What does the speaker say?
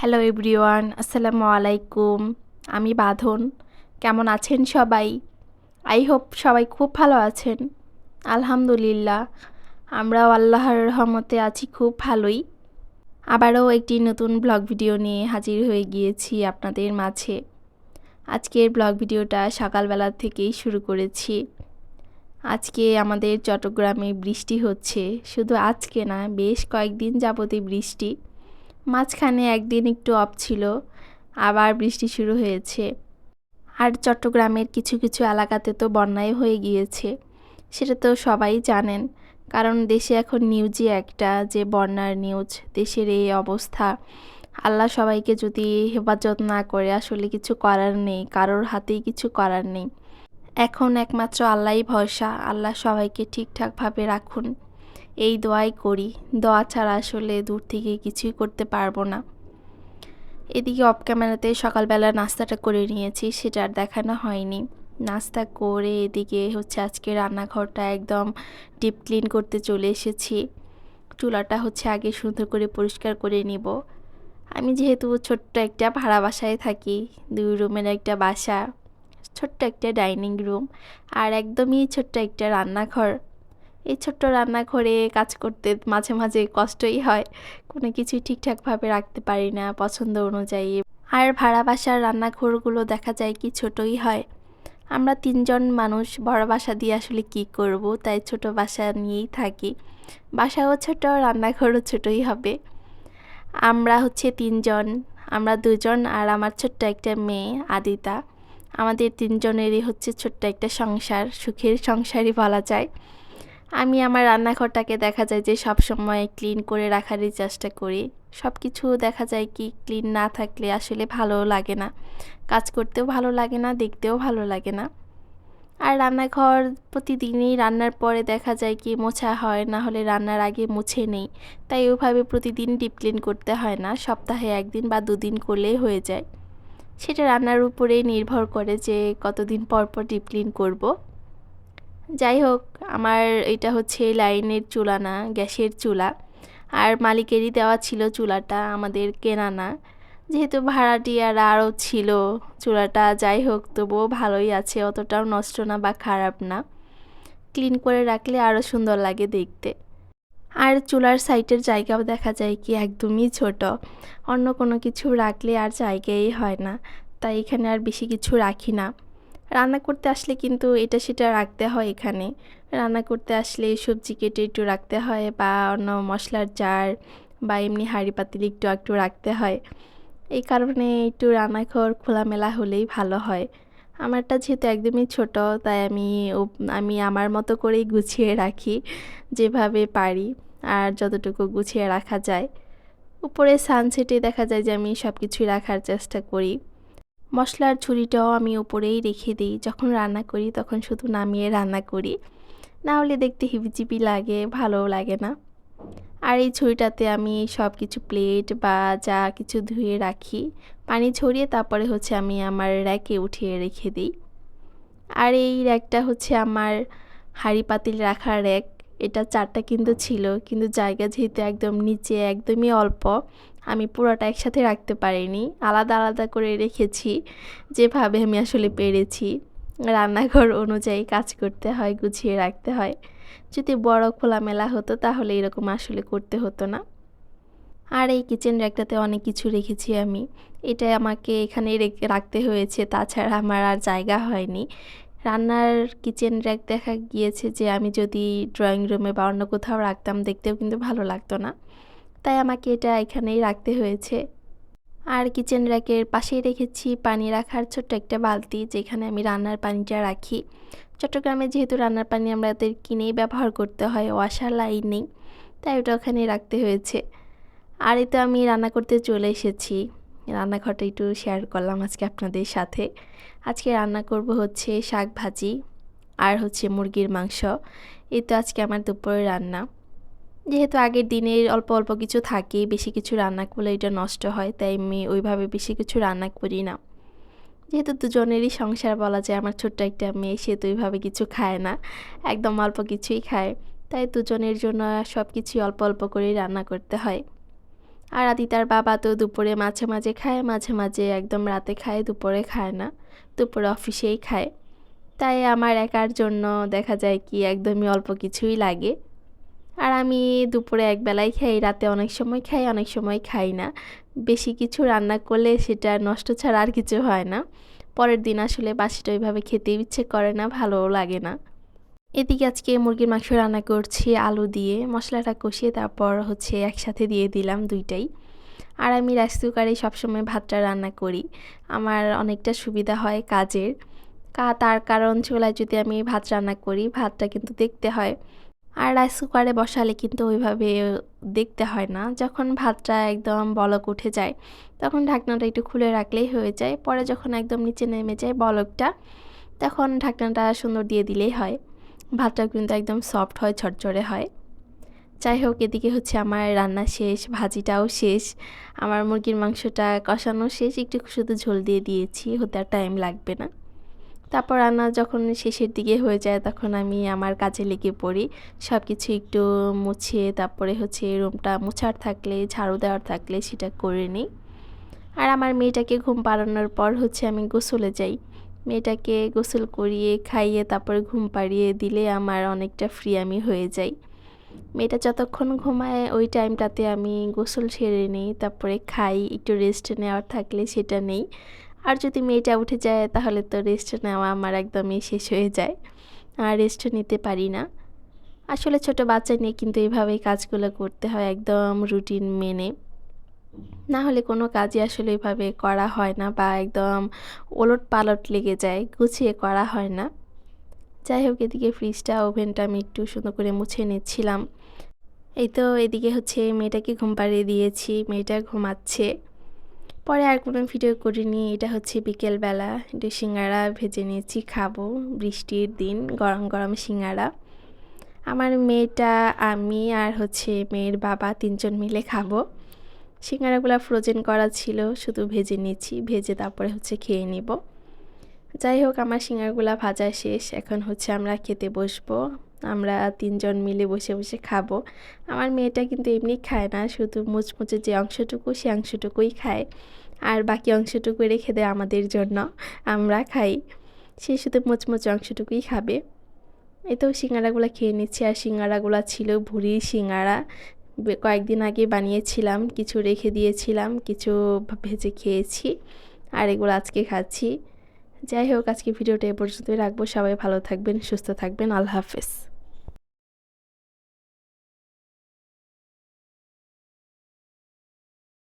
Hello everyone, আসসালামু আলাইকুম। আমি বাঁধন। কেমন আছেন সবাই? আই হোপ সবাই খুব ভালো আছেন। আলহামদুলিল্লাহ, আমরাও আল্লাহর রহমতে আছি খুব ভালোই। আবারও একটি নতুন ব্লগ ভিডিও নিয়ে হাজির হয়ে গিয়েছি আপনাদের মাঝে। আজকের ব্লগ ভিডিওটা সকালবেলা থেকেই শুরু করেছি। আজকে আমাদের চট্টগ্রামে বৃষ্টি হচ্ছে। শুধু আজকে না, বেশ কয়েকদিন যাবতই বৃষ্টি। মাঝখানে একদিন একটু অফ ছিল, আবার বৃষ্টি শুরু হয়েছে। আর চট্টগ্রামের কিছু কিছু এলাকাতে তো বন্যায় হয়ে গিয়েছে, সেটা তো সবাই জানেন। কারণ দেশে এখন নিউজই একটা, যে বন্যার নিউজ। দেশের এই অবস্থা, আল্লাহ সবাইকে যদি হেফাজত না করে আসলে কিছু করার নেই, কারোর হাতেই কিছু করার নেই। এখন একমাত্র আল্লাহই ভরসা। আল্লাহ সবাইকে ঠিকঠাকভাবে রাখুন, এই দোয়াই করি। দোয়া ছাড়া আসলে দূর থেকে কিছুই করতে পারবো না। এদিকে অফ ক্যামেরাতে সকালবেলা নাস্তাটা করে নিয়েছি, সেটা আর দেখানো হয়নি। নাস্তা করে এদিকে হচ্ছে আজকে রান্নাঘরটা একদম ডিপ ক্লিন করতে চলে এসেছি। চুলাটা হচ্ছে আগে সুন্দর করে পরিষ্কার করে নিব। আমি যেহেতু ছোট্ট একটা ভাড়া বাসায় থাকি, 2 রুমের একটা বাসা, ছোট্ট একটা ডাইনিং রুম আর একদমই ছোট্ট একটা রান্নাঘর। এই ছোট্ট রান্নাঘরে কাজ করতে মাঝে মাঝে কষ্টই হয়, কোনো কিছুই ঠিকঠাকভাবে রাখতে পারি না পছন্দ অনুযায়ী। আর ভাড়া বাসার রান্নাঘরগুলো দেখা যায় কি ছোটই হয়। আমরা 3জন মানুষ, বড় বাসা দিয়ে আসলে কি করব, তাই ছোট বাসা নিয়েই থাকি। বাসাও ছোট, রান্নাঘরও ছোটই হবে। আমরা হচ্ছে 3জন, আমরা 2জন আর আমার ছোট্ট একটা মেয়ে আদিতা। আমাদের 3জনেরই হচ্ছে ছোট্ট একটা সংসার, সুখের সংসারই বলা যায়। আমি আমার রান্নাঘরটাকে দেখা যায় যে সব সময় ক্লিন করে রাখারই চেষ্টা করি। সব কিছু দেখা যায় কি ক্লিন না থাকলে আসলে ভালোও লাগে না, কাজ করতেও ভালো লাগে না, দেখতেও ভালো লাগে না। আর রান্নাঘর প্রতিদিনই রান্নার পরে দেখা যায় কি মোছা হয়, না হলে রান্নার আগে মুছে নেই। তাই ওইভাবে প্রতিদিন ডিপ ক্লিন করতে হয় না, সপ্তাহে 1 দিন বা 2 দিন করলেই হয়ে যায়। সেটা রান্নার উপরেই নির্ভর করে যে কতদিন পর পর ডিপ ক্লিন করব। যাই হোক, আমার এটা হচ্ছে লাইনের চুলা না, গ্যাসের চুলা। আর মালিকেরই দেওয়া ছিল চুলাটা, আমাদের কেনা না। যেহেতু ভাড়াটিয়ারা আরও ছিল চুলাটা, যাই হোক তবুও ভালোই আছে, অতটাও নষ্ট না বা খারাপ না। ক্লিন করে রাখলে আরও সুন্দর লাগে দেখতে। আর চুলার সাইডের জায়গাও দেখা যায় কি একদমই ছোট, অন্য কোনো কিছু রাখলে আর জায়গাই হয় না, তাই এখানে আর বেশি কিছু রাখি না। রান্না করতে আসলে কিন্তু এটা সেটা রাখতে হয় এখানে। রান্না করতে আসলে সবজি কেটে একটু রাখতে হয়, বা অন্য মশলার জার বা এমনি হাঁড়ি পাতিল একটু একটু রাখতে হয়। এই কারণে একটু রান্নাঘর খোলামেলা হলেই ভালো হয়। আমারটা যেহেতু একদমই ছোট, তাই আমি আমার মতো করেই গুছিয়ে রাখি, যেভাবে পারি আর যতটুকু গুছিয়ে রাখা যায়। উপরে সানসেটে দেখা যায় যে আমি সব কিছুই রাখার চেষ্টা করি। মশলার ঝুড়িটাও আমি উপরেই রেখে দিই, যখন রান্না করি তখন শুধু নামিয়ে রান্না করি, না হলে দেখতে হিবিজিবি লাগে, ভালোও লাগে না। আর এই ঝুড়িটাতে আমি সব কিছু প্লেট বা যা কিছু ধুয়ে রাখি, পানি ঝরিয়ে তারপরে হচ্ছে আমি আমার র্যাকে উঠিয়ে রেখে দিই। আর এই র্যাকটা হচ্ছে আমার হাঁড়ি পাতিল রাখার র্যাক। এটা 4টা কিন্তু ছিল, কিন্তু জায়গা যেহেতু একদম নিচে, একদমই অল্প, আমি পুরোটা একসাথে রাখতে পারিনি, আলাদা আলাদা করে রেখেছি যেভাবে আমি আসলে পেরেছি। রান্নাঘর অনুযায়ী কাজ করতে হয়, গুছিয়ে রাখতে হয়। যদি বড় খোলামেলা হতো তাহলে এরকম আসলে করতে হতো না। আর এই কিচেন র্যাকটাতে অনেক কিছু রেখেছি আমি, এটাই আমাকে এখানে রাখতে হয়েছে, তাছাড়া আমার আর জায়গা হয়নি। রান্নার কিচেন র্যাক দেখা গিয়েছে যে আমি যদি ড্রয়িং রুমে বা অন্য কোথাও রাখতাম দেখতেও কিন্তু ভালো লাগতো না, তাই আমাকে এটা এখানেই রাখতে হয়েছে। আর কিচেন র্যাকের পাশেই রেখেছি পানি রাখার ছোট্ট একটা বালতি, যেখানে আমি রান্নার পানিটা রাখি। চট্টগ্রামে যেহেতু রান্নার পানি আমাদের কিনেই ব্যবহার করতে হয়, ওয়াসার লাইন নেই, তাই ওটা ওখানে রাখতে হয়েছে। আর এই তো আমি রান্না করতে চলে এসেছি। রান্নাঘরটা একটু শেয়ার করলাম আজকে আপনাদের সাথে। আজকে রান্না করব হচ্ছে শাক ভাজি আর হচ্ছে মুরগির মাংস। এই তো আজকে আমার দুপুরের রান্না। যেহেতু আগের দিনের অল্প অল্প কিছু থাকে, বেশি কিছু রান্না করলে এটা নষ্ট হয়, তাই আমি ওইভাবে বেশি কিছু রান্না করি না। যেহেতু দুজনেরই সংসার বলা যায়, আমার ছোট্ট একটা মেয়ে, সে তো ওইভাবে কিছু খায় না, একদম অল্প কিছুই খায়, তাই দুজনের জন্য সব কিছুই অল্প অল্প করেই রান্না করতে হয়। আর আদিতার বাবা তো দুপুরে মাঝে মাঝে খায়, মাঝে মাঝে একদম রাতে খায়, দুপুরে খায় না, দুপুরে অফিসেই খায়। তাই আমার একার জন্য দেখা যায় কি একদমই অল্প কিছুই লাগে। আর আমি দুপুরে একবেলাই খাই, রাতে অনেক সময় খাই, অনেক সময় খাই না। বেশি কিছু রান্না করলে সেটা নষ্ট ছাড়া আর কিছু হয় না। পরের দিন আসলে বাসিটা ওইভাবে খেতে ইচ্ছে করে না, ভালোও লাগে না। এদিকে আজকে মুরগির মাংস রান্না করছি আলু দিয়ে, মশলাটা কষিয়ে তারপর হচ্ছে একসাথে দিয়ে দিলাম দুইটাই। আর আমি রাইস কুকারে সবসময় ভাতটা রান্না করি, আমার অনেকটা সুবিধা হয় কাজের। তার কারণ চুলায় যদি আমি ভাত রান্না করি, ভাতটা কিন্তু দেখতে হয়। আর রাইস কুকারে বসালে কিন্তু ওইভাবে দেখতে হয় না। যখন ভাতটা একদম বলক উঠে যায় তখন ঢাকনাটা একটু খুলে রাখলেই হয়ে যায়। পরে যখন একদম নিচে নেমে যায় বলকটা, তখন ঢাকনাটা সুন্দর দিয়ে দিলেই হয়। ভাতটা কিন্তু একদম সফট হয়, ঝরঝরে হয়। যাই হোক, এদিকে হচ্ছে আমার রান্না শেষ, ভাজিটাও শেষ, আমার মুরগির মাংসটা কষানো শেষ, একটু শুধু ঝোল দিয়ে দিয়েছি, হতে আর টাইম লাগবে না। তারপর রান্না যখন শেষের দিকে হয়ে যায় তখন আমি আমার কাজে লেগে পড়ি, সব কিছু একটু মুছিয়ে তারপরে হচ্ছে রুমটা মোছার থাকলে, ঝাড়ু দেওয়ার থাকলে সেটা করে নিই। আর আমার মেয়েটাকে ঘুম পাড়ানোর পর হচ্ছে আমি গোসলে যাই। মেয়েটাকে গোসল করিয়ে খাইয়ে তারপরে ঘুম পাড়িয়ে দিলে আমার অনেকটা ফ্রি আমি হয়ে যাই। মেয়েটা যতক্ষণ ঘুমায় ওই টাইমটাতে আমি গোসল সেরে নিই, তারপরে খাই, একটু রেস্ট নেওয়ার থাকলে সেটা নেই। আর যদি মেয়েটা উঠে যায় তাহলে তো রেস্ট নেওয়া আমার একদমই শেষ হয়ে যায়, আর রেস্ট নিতে পারি না। আসলে ছোট বাচ্চা নিয়ে কিন্তু এইভাবেই কাজগুলো করতে হয় একদম রুটিন মেনে, না হলে কোনো কাজই আসলে এভাবে করা হয় না, বা একদম ওলট পালট লেগে যায়, গুছিয়ে করা হয় না। যাই হোক, এদিকে ফ্রিজটা ওভেনটা আমি একটু সুন্দর করে মুছে নিচ্ছিলাম। এই তো এদিকে হচ্ছে মেয়েটাকে ঘুম পাড়িয়ে দিয়েছি, মেয়েটা ঘুমাচ্ছে। পরে আর কোনো ভিডিও করিনি। এটা হচ্ছে বিকেলবেলা, একটু সিঙ্গাড়া ভেজে নিয়েছি, খাবো, বৃষ্টির দিন, গরম গরম সিঙ্গাড়া। আমার মেয়েটা, আমি আর হচ্ছে মেয়ের বাবা তিনজন মিলে খাবো। সিঙ্গাড়াগুলো ফ্রোজেন করা ছিল, শুধু ভেজে নিয়েছি, ভেজে তারপরে হচ্ছে খেয়ে নিব। যাই হোক, আমার সিঙ্গাড়াগুলো ভাজা শেষ, এখন হচ্ছে আমরা খেতে বসবো। আমরা তিনজন মিলে বসে বসে খাবো। আমার মেয়েটা কিন্তু এমনি খায় না, শুধু মুচমুচে যে অংশটুকু সে অংশটুকুই খায়, আর বাকি অংশটুকু রেখে দেয় আমাদের জন্য, আমরা খাই। সে শুধু মুচমুচে অংশটুকুই খাবে। এই তো সিঙ্গাড়াগুলো খেয়ে নিচ্ছি, আর সিঙ্গাড়াগুলো ছিল ভুড়ির সিঙ্গাড়া, কয়েকদিন আগে বানিয়েছিলাম, কিছু রেখে দিয়েছিলাম, কিছু ভেজে খেয়েছি, আর এগুলো আজকে খাচ্ছি। যাই হোক, আজকে ভিডিওটা এ পর্যন্তই রাখবো। সবাই ভালো থাকবেন, সুস্থ থাকবেন, আল্লাহ হাফেজ।